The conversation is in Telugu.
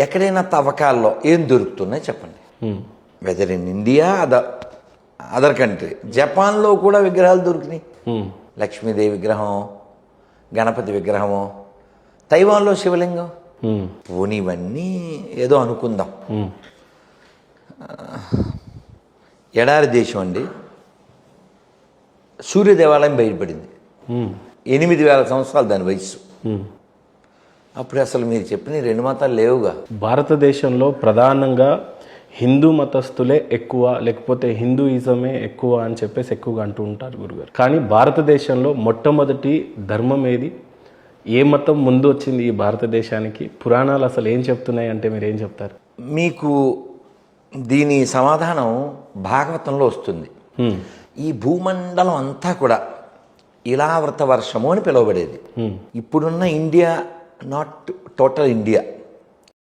ఎక్కడైనా తవ్వకాల్లో ఏం దొరుకుతున్నాయి చెప్పండి. Weather in India other country. జపాన్లో కూడా విగ్రహాలు దొరికినాయి. లక్ష్మీదేవి విగ్రహం, గణపతి విగ్రహము, తైవాన్లో శివలింగం. పోనీ ఇవన్నీ ఏదో అనుకుందాం. ఎడారి దేశం అండి, సూర్య దేవాలయం బయటపడింది. 8,000 సంవత్సరాలు దాని వయస్సు. అప్పుడు అసలు మీరు చెప్పిన 2 మతాలు లేవుగా. భారతదేశంలో ప్రధానంగా హిందూ మతస్థులే ఎక్కువ, లేకపోతే హిందూయిజమే ఎక్కువ అని చెప్పేసి ఎక్కువగా అంటూ ఉంటారు గురుగారు. కానీ భారతదేశంలో మొట్టమొదటి ధర్మం ఏది? ఏ మతం ముందు వచ్చింది ఈ భారతదేశానికి? పురాణాలు అసలు ఏం చెప్తున్నాయి అంటే మీరు ఏం చెప్తారు? మీకు దీని సమాధానం భాగవతంలో వస్తుంది. ఈ భూమండలం అంతా కూడా ఇలావృత వర్షము అని పిలువబడేది. ఇప్పుడున్న ఇండియా నాట్ టోటల్ ఇండియా,